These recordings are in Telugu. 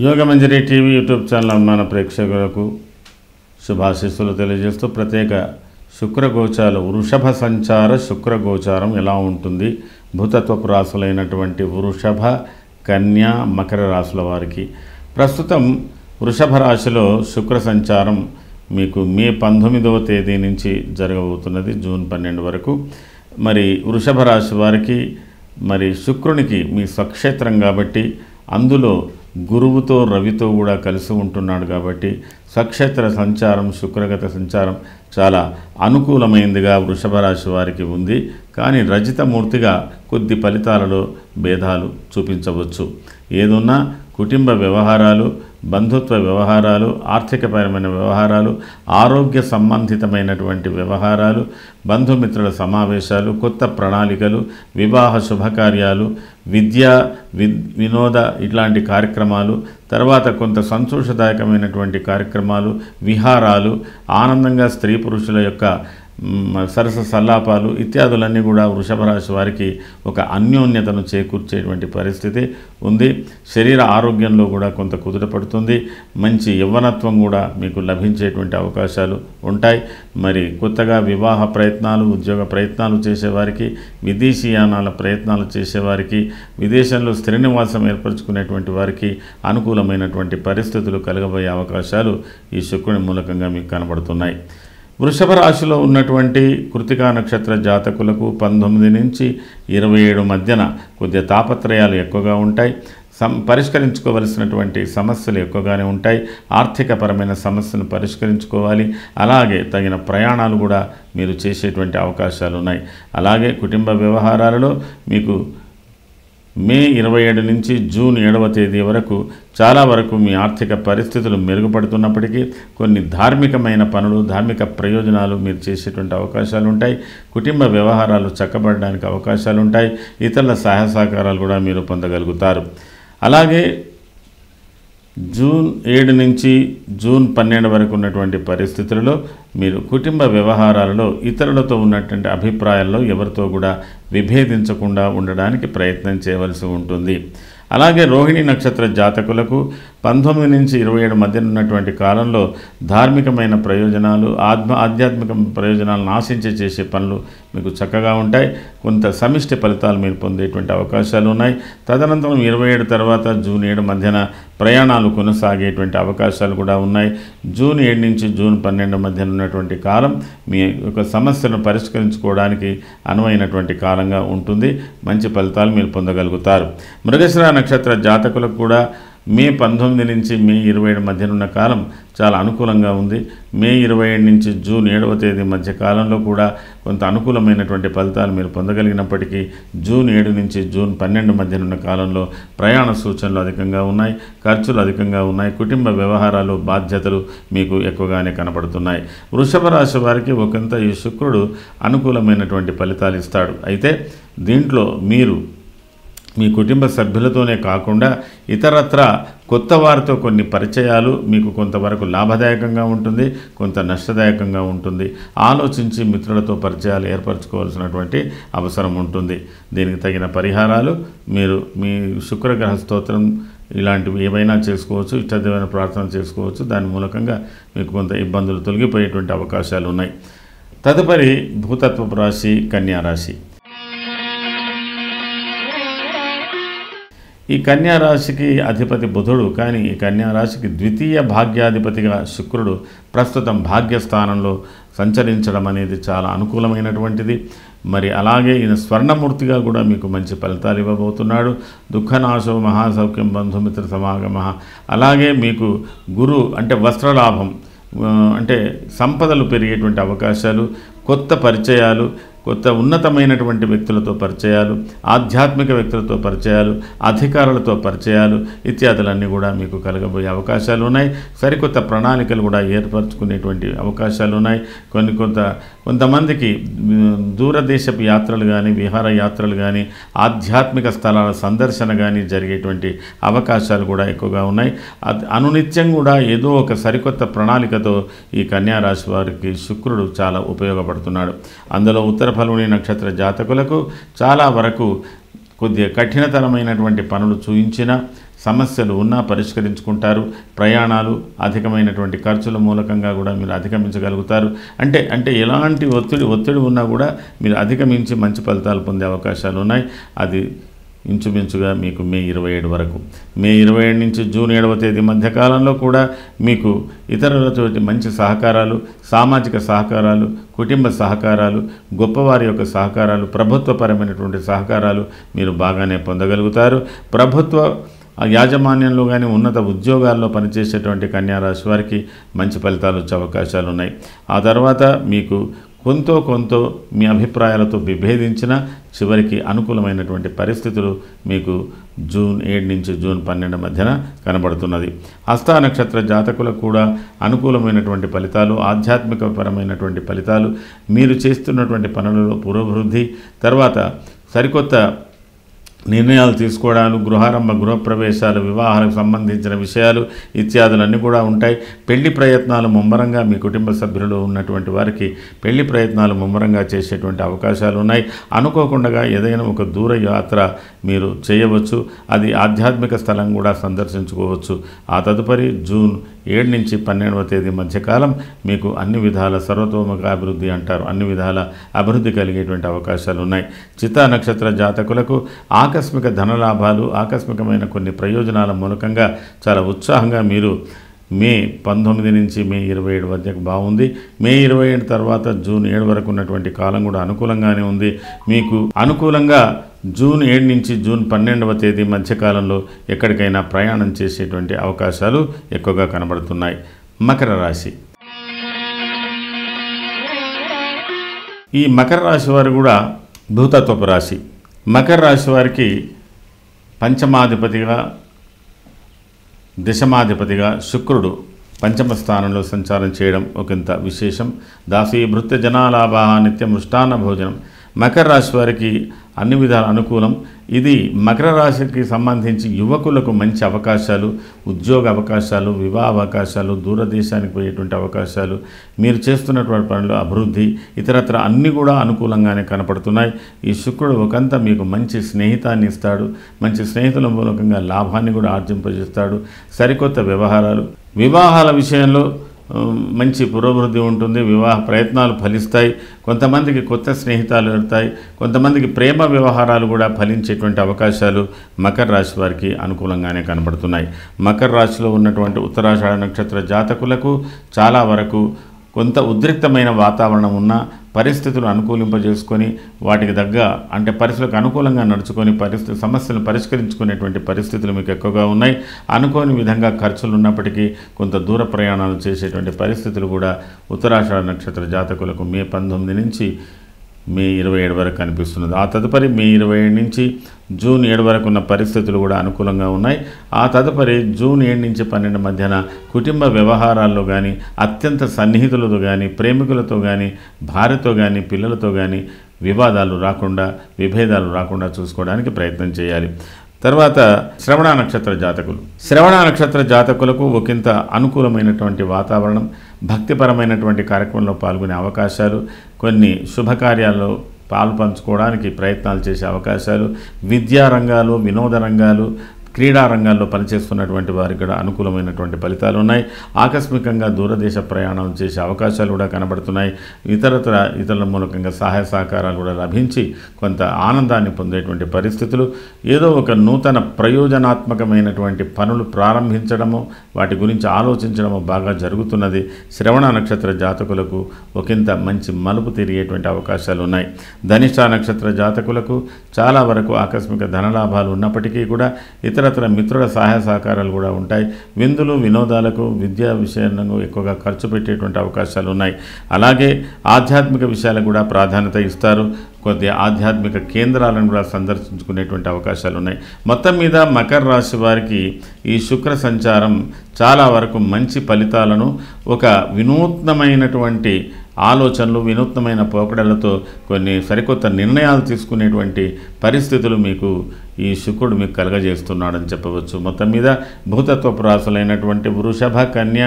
యోగమంజరి టీవీ యూట్యూబ్ ఛానల్ అభిమాన ప్రేక్షకులకు శుభాశీస్సులు తెలియజేస్తూ ప్రత్యేక శుక్రగోచాలు వృషభ సంచార శుక్రగోచారం ఎలా ఉంటుంది, భూతత్వపు రాశులైనటువంటి వృషభ, కన్య, మకర రాశుల వారికి ప్రస్తుతం వృషభ రాశిలో శుక్ర సంచారం మీకు మే 19వ తేదీ నుంచి జరగబోతున్నది, జూన్ 12 వరకు. మరి వృషభ రాశి వారికి మరి శుక్రునికి మీ స్వక్షేత్రం కాబట్టి అందులో గురువుతో రవితో కూడా కలిసి ఉంటున్నాడు కాబట్టి స్వక్షేత్ర సంచారం, శుక్రగత సంచారం చాలా అనుకూలమైనదిగా వృషభ రాశి వారికి ఉంది. కానీ రజితమూర్తిగా కొద్ది ఫలితాలలో భేదాలు చూపించవచ్చు. ఏదున్నా కుటుంబ వ్యవహారాలు, బంధుత్వ వ్యవహారాలు, ఆర్థికపరమైన వ్యవహారాలు, ఆరోగ్య సంబంధితమైనటువంటి వ్యవహారాలు, బంధుమిత్రుల సమావేశాలు, కొత్త ప్రణాళికలు, వివాహ శుభకార్యాలు, వినోద ఇట్లాంటి కార్యక్రమాలు, తర్వాత కొంత సంతోషదాయకమైనటువంటి కార్యక్రమాలు, విహారాలు, ఆనందంగా స్త్రీ పురుషుల యొక్క సరస సల్లాపాలు ఇత్యాదులన్నీ కూడా వృషభ రాశి వారికి ఒక అన్యోన్యతను చేకూర్చేటువంటి పరిస్థితి ఉంది. శరీర ఆరోగ్యంలో కూడా కొంత కుదుట పడుతుంది. మంచి యవ్వనత్వం కూడా మీకు లభించేటువంటి అవకాశాలు ఉంటాయి. మరి కొత్తగా వివాహ ప్రయత్నాలు, ఉద్యోగ ప్రయత్నాలు చేసేవారికి, విదేశీయానాల ప్రయత్నాలు చేసేవారికి, విదేశంలో స్థిర నివాసం ఏర్పరచుకునేటువంటి వారికి అనుకూలమైనటువంటి పరిస్థితులు కలగబోయే అవకాశాలు ఈ శుక్రుని మూలకంగా మీకు కనబడుతున్నాయి. వృషభ రాశిలో ఉన్నటువంటి కృతికా నక్షత్ర జాతకులకు 19 నుంచి 27 మధ్యన కొద్దిగా తాపత్రయాలు ఎక్కువగా ఉంటాయి. పరిష్కరించుకోవలసినటువంటి సమస్యలు ఎక్కువగానే ఉంటాయి. ఆర్థికపరమైన సమస్యను పరిష్కరించుకోవాలి. అలాగే తగిన ప్రయాణాలు కూడా మీరు చేసేటువంటి అవకాశాలు ఉన్నాయి. అలాగే కుటుంబ వ్యవహారాలలో మీకు మే 27 నుంచి జూన్ 7వ తేదీ వరకు చాలా వరకు మీ ఆర్థిక పరిస్థితులు మెరుగుపడుతున్నప్పటికీ కొన్ని ధార్మికమైన పనులు, ధార్మిక ప్రయోజనాలు మీరు చేసేటువంటి అవకాశాలు ఉంటాయి. కుటుంబ వ్యవహారాలు చక్కబడడానికి అవకాశాలు ఉంటాయి. ఇతరుల సహాయ సహకారాలు కూడా మీరు పొందగలుగుతారు. అలాగే జూన్ 7 నుంచి జూన్ 12 వరకు ఉన్నటువంటి పరిస్థితులలో మీరు కుటుంబ వ్యవహారాలలో ఇతరులతో ఉన్నటువంటి అభిప్రాయాల్లో ఎవరితో కూడా విభేదించకుండా ఉండడానికి ప్రయత్నం చేయవలసి ఉంటుంది. అలాగే రోహిణి నక్షత్ర జాతకులకు 19 నుంచి 27 మధ్యన ఉన్నటువంటి కాలంలో ధార్మికమైన ప్రయోజనాలు, ఆధ్యాత్మిక ప్రయోజనాలను ఆశించి చేసే పనులు మీకు చక్కగా ఉంటాయి. కొంత సమిష్టి ఫలితాలు మీరు పొందేటువంటి అవకాశాలు ఉన్నాయి. తదనంతరం 27 తర్వాత జూన్ 7 మధ్యన ప్రయాణాలు కొనసాగేటువంటి అవకాశాలు కూడా ఉన్నాయి. జూన్ 7 నుంచి జూన్ 12 మధ్యన ఉన్నటువంటి కాలం మీ యొక్క సమస్యను పరిష్కరించుకోవడానికి అనువైనటువంటి కాలంగా ఉంటుంది. మంచి ఫలితాలు మీరు పొందగలుగుతారు. మృగశిర నక్షత్ర జాతకులకు కూడా మే 19 నుంచి మే 27 మధ్యనున్న కాలం చాలా అనుకూలంగా ఉంది. మే 27 నుంచి జూన్ 7వ తేదీ మధ్య కాలంలో కూడా కొంత అనుకూలమైనటువంటి ఫలితాలు మీరు పొందగలిగినప్పటికీ జూన్ 7 నుంచి జూన్ 12 మధ్యనున్న కాలంలో ప్రయాణ సూచనలు అధికంగా ఉన్నాయి, ఖర్చులు అధికంగా ఉన్నాయి. కుటుంబ వ్యవహారాలు, బాధ్యతలు మీకు ఎక్కువగానే కనబడుతున్నాయి. వృషభ రాశి వారికి ఒకంత ఈ శుక్రుడు అనుకూలమైనటువంటి ఫలితాలు ఇస్తాడు. అయితే దీంట్లో మీరు మీ కుటుంబ సభ్యులతోనే కాకుండా ఇతరత్ర కొత్త వారితో కొన్ని పరిచయాలు మీకు కొంతవరకు లాభదాయకంగా ఉంటుంది, కొంత నష్టదాయకంగా ఉంటుంది. ఆలోచించి మిత్రులతో పరిచయాలు ఏర్పరచుకోవాల్సినటువంటి అవసరం ఉంటుంది. దీనికి తగిన పరిహారాలు మీరు మీ శుక్రగ్రహ స్తోత్రం ఇలాంటివి ఏవైనా చేసుకోవచ్చు, ఇష్టదేవైన ప్రార్థన చేసుకోవచ్చు. దాని మూలకంగా మీకు కొంత ఇబ్బందులు తొలగిపోయేటువంటి అవకాశాలు ఉన్నాయి. తదుపరి భూతత్వపు రాశి కన్యా రాశి. ఈ కన్యా రాశికి అధిపతి బుధుడు. కానీ ఈ కన్యా రాశికి ద్వితీయ భాగ్యాధిపతిగా శుక్రుడు ప్రస్తుతం భాగ్యస్థానంలో సంచరించడం అనేది చాలా అనుకూలమైనటువంటిది. మరి అలాగే ఈయన స్వర్ణమూర్తిగా కూడా మీకు మంచి ఫలితాలు ఇవ్వబోతున్నాడు. దుఃఖనాశో మహాసౌఖ్యం బంధుమిత్ర సమాగమ. అలాగే మీకు గురు అంటే వస్త్రలాభం, అంటే సంపదలు పెరిగేటువంటి అవకాశాలు, కొత్త పరిచయాలు, కొత్త ఉన్నతమైనటువంటి వ్యక్తులతో పరిచయాలు, ఆధ్యాత్మిక వ్యక్తులతో పరిచయాలు, అధికారులతో పరిచయాలు ఇత్యాదులన్నీ కూడా మీకు కలగబోయే అవకాశాలు ఉన్నాయి. సరికొత్త ప్రణాళికలు కూడా ఏర్పరచుకునేటువంటి అవకాశాలు ఉన్నాయి. కొంతమందికి దూరదేశపు యాత్రలు కానీ, విహార యాత్రలు కానీ, ఆధ్యాత్మిక స్థలాల సందర్శన కానీ జరిగేటువంటి అవకాశాలు కూడా ఎక్కువగా ఉన్నాయి. అనునిత్యం కూడా ఏదో ఒక సరికొత్త ప్రణాళికతో ఈ కన్యా రాశి వారికి శుక్రుడు చాలా ఉపయోగపడుతున్నాడు. అందులో ఉత్తర ఫలుని నక్షత్ర జాతకులకు చాలా వరకు కొద్దిగా కఠినతరమైనటువంటి పనులు చూయించిన సమస్యలు ఉన్నా పరిష్కరించుకుంటారు. ప్రయాణాలు, అధికమైనటువంటి ఖర్చుల మూలకంగా కూడా మీరు అధిగమించగలుగుతారు. అంటే ఎలాంటి ఒత్తిడి ఉన్నా కూడా మీరు అధిగమించి మంచి ఫలితాలు పొందే అవకాశాలు ఉన్నాయి. అది ఇంచుమించుగా మీకు మే 27 వరకు. మే 27 నుంచి జూన్ 7వ తేదీ మధ్యకాలంలో కూడా మీకు ఇతరులతో మంచి సహకారాలు, సామాజిక సహకారాలు, కుటుంబ సహకారాలు, గొప్పవారి యొక్క సహకారాలు, ప్రభుత్వపరమైనటువంటి సహకారాలు మీరు బాగానే పొందగలుగుతారు. ప్రభుత్వ యాజమాన్యంలో కానీ ఉన్నత ఉద్యోగాల్లో పనిచేసేటువంటి కన్యారాశి వారికి మంచి ఫలితాలు వచ్చే అవకాశాలు ఉన్నాయి. ఆ తర్వాత మీకు కొంత మీ అభిప్రాయాలతో విభేదించిన చివరికి అనుకూలమైనటువంటి పరిస్థితులు మీకు జూన్ 7 నుంచి జూన్ 12 మధ్యన కనబడుతున్నది. హస్త నక్షత్ర జాతకులకు కూడా అనుకూలమైనటువంటి ఫలితాలు, ఆధ్యాత్మికపరమైనటువంటి ఫలితాలు, మీరు చేస్తున్నటువంటి పనులలో పురోభివృద్ధి, తర్వాత సరికొత్త నిర్ణయాలు తీసుకోవడాలు, గృహప్రవేశాలు, వివాహాలకు సంబంధించిన విషయాలు ఇత్యాదులన్నీ కూడా ఉంటాయి. పెళ్లి ప్రయత్నాలు ముమ్మరంగా మీ కుటుంబ సభ్యులు ఉన్నటువంటి వారికి పెళ్లి ప్రయత్నాలు ముమ్మరంగా చేసేటువంటి అవకాశాలు ఉన్నాయి. అనుకోకుండా ఏదైనా ఒక దూర యాత్ర మీరు చేయవచ్చు. అది ఆధ్యాత్మిక స్థలం కూడా సందర్శించుకోవచ్చు. ఆ తదుపరి జూన్ 7 నుంచి 12వ తేదీ మధ్యకాలం మీకు అన్ని విధాల సర్వతోముఖ అభివృద్ధి అంటారు, అన్ని విధాల అభివృద్ధి కలిగేటువంటి అవకాశాలు ఉన్నాయి. చిత్తా నక్షత్ర జాతకులకు ఆకస్మిక ధనలాభాలు, ఆకస్మికమైన కొన్ని ప్రయోజనాల మూలకంగా చాలా ఉత్సాహంగా మీరు మే 19 నుంచి మే 27 మధ్యకు బాగుంది. మే 27 తర్వాత జూన్ 7 వరకు ఉన్నటువంటి కాలం కూడా అనుకూలంగానే ఉంది. మీకు అనుకూలంగా జూన్ 7 నుంచి జూన్ 12వ తేదీ మధ్యకాలంలో ఎక్కడికైనా ప్రయాణం చేసేటువంటి అవకాశాలు ఎక్కువగా కనబడుతున్నాయి. మకర రాశి. ఈ మకర రాశి వారు కూడా భూతత్వపు రాశి. మకర రాశి వారికి పంచమాధిపతిగా, దశమాధిపతిగా శుక్రుడు పంచమ స్థానంలో సంచారం చేయడం ఒకంత విశేషం. దాసీ భృత్య జనాలాభ నిత్య మృష్టాన్న భోజనం. మకర రాశి వారికి అన్ని విధాల అనుకూలం. ఇది మకర రాశికి సంబంధించి యువకులకు మంచి అవకాశాలు, ఉద్యోగ అవకాశాలు, వివాహ అవకాశాలు, దూరదేశానికి పోయేటువంటి అవకాశాలు, మీరు చేస్తున్నటువంటి పనులు అభివృద్ధి, ఇతరత్ర అన్నీ కూడా అనుకూలంగానే కనపడుతున్నాయి. ఈ శుక్రుడు ఒకంత మీకు మంచి స్నేహితాన్ని ఇస్తాడు. మంచి స్నేహితుల మూలకంగా లాభాన్ని కూడా ఆర్జింపజేస్తాడు. సరికొత్త వివాహాల విషయంలో మంచి పురోభివృద్ధి ఉంటుంది. వివాహ ప్రయత్నాలు ఫలిస్తాయి. కొంతమందికి కొత్త స్నేహితాలు ఏర్తాయి. కొంతమందికి ప్రేమ వ్యవహారాలు కూడా ఫలించేటువంటి అవకాశాలు మకర రాశి వారికి అనుకూలంగానే కనబడుతున్నాయి. మకర రాశిలో ఉన్నటువంటి ఉత్తరాషాఢ నక్షత్ర జాతకులకు చాలా వరకు కొంత ఉద్రిక్తమైన వాతావరణం ఉన్న పరిస్థితులు అనుకూలింపజేసుకొని వాటికి పరిస్థితులకు అనుకూలంగా నడుచుకొని సమస్యలను పరిష్కరించుకునేటువంటి పరిస్థితులు మీకు ఎక్కువగా ఉన్నాయి. అనుకోని విధంగా ఖర్చులు ఉన్నప్పటికీ కొంత దూర ప్రయాణాలు చేసేటువంటి పరిస్థితులు కూడా ఉత్తరాషాఢ నక్షత్ర జాతకులకు మే 19 నుంచి మే 27 వరకు కనిపిస్తున్నది. ఆ తదుపరి మే 27 నుంచి జూన్ 7 వరకు ఉన్న పరిస్థితులు కూడా అనుకూలంగా ఉన్నాయి. ఆ తదుపరి జూన్ 7 నుంచి 12 మధ్యన కుటుంబ వ్యవహారాల్లో కానీ, అత్యంత సన్నిహితులతో కానీ, ప్రేమికులతో కానీ, భార్యతో కానీ, పిల్లలతో కానీ విభేదాలు రాకుండా చూసుకోవడానికి ప్రయత్నం చేయాలి. తర్వాత శ్రవణ నక్షత్ర జాతకులకు ఒకంత అనుకూలమైనటువంటి వాతావరణం, భక్తిపరమైనటువంటి కార్యక్రమంలో పాల్గొనే అవకాశాలు, కొన్ని శుభకార్యాల్లో పాల్పంచుకోవడానికి ప్రయత్నాలు చేసే అవకాశాలు, విద్యా రంగాలు, వినోద రంగాలు, క్రీడా రంగాల్లో పనిచేస్తున్నటువంటి వారికి కూడా అనుకూలమైనటువంటి ఫలితాలు ఉన్నాయి. ఆకస్మికంగా దూరదేశ ప్రయాణం చేసే అవకాశాలు కూడా కనబడుతున్నాయి. ఇతరుల మూలకంగా సహాయ సహకారాలు కూడా లభించి కొంత ఆనందాన్ని పొందేటువంటి పరిస్థితులు, ఏదో ఒక నూతన ప్రయోజనాత్మకమైనటువంటి పనులు ప్రారంభించడము, వాటి గురించి ఆలోచించడము బాగా జరుగుతున్నది. శ్రవణ నక్షత్ర జాతకులకు ఒకంత మంచి మలుపు తిరిగేటువంటి అవకాశాలు ఉన్నాయి. ధనిష్ట నక్షత్ర జాతకులకు చాలా వరకు ఆకస్మిక ధనలాభాలు ఉన్నప్పటికీ కూడా ఇతరత్ర మిత్రుల సహాయ సహకారాలు కూడా ఉంటాయి. విందులు, వినోదాలకు, విద్యా విషయాలను ఎక్కువగా ఖర్చు పెట్టేటువంటి అవకాశాలు ఉన్నాయి. అలాగే ఆధ్యాత్మిక విషయాలకు కూడా ప్రాధాన్యత ఇస్తారు. కొద్ది ఆధ్యాత్మిక కేంద్రాలను కూడా సందర్శించుకునేటువంటి అవకాశాలు ఉన్నాయి. మొత్తం మీద మకర రాశి వారికి ఈ శుక్ర సంచారం చాలా వరకు మంచి ఫలితాలను, ఒక వినూత్నమైనటువంటి ఆలోచనలు, వినూత్నమైన పోకడలతో కొన్ని సరికొత్త నిర్ణయాలు తీసుకునేటువంటి పరిస్థితులు మీకు ఈ శుక్రుడు మీకు కలగజేస్తున్నాడని చెప్పవచ్చు. మొత్తం మీద భూతత్వపు రాశులైనటువంటి వృషభ, కన్య,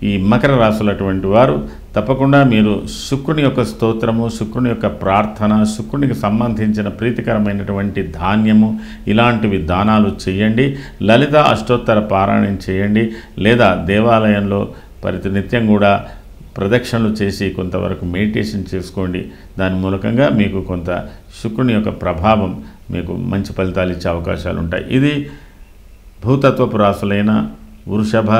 ఈ మకర రాశులటువంటి వారు తప్పకుండా మీరు శుక్రుని యొక్క స్తోత్రము, శుక్రుని యొక్క ప్రార్థన, శుక్రునికి సంబంధించిన ప్రీతికరమైనటువంటి ధాన్యము ఇలాంటివి దానాలు చేయండి. లలిత అష్టోత్తర పారాయణం చేయండి. లేదా దేవాలయంలో ప్రతినిత్యం కూడా ప్రదక్షిణలు చేసి కొంతవరకు మెడిటేషన్ చేసుకోండి. దాని మూలకంగా మీకు కొంత శుక్రుని యొక్క ప్రభావం మీకు మంచి ఫలితాలు ఇచ్చే అవకాశాలు ఉంటాయి. ఇది భూతత్వపు రాశులైన వృషభ,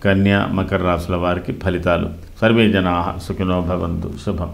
కన్య, మకర రాశుల వారికి ఫలితాలు. సర్వే జనాః సుఖినో భవంతు. శుభం.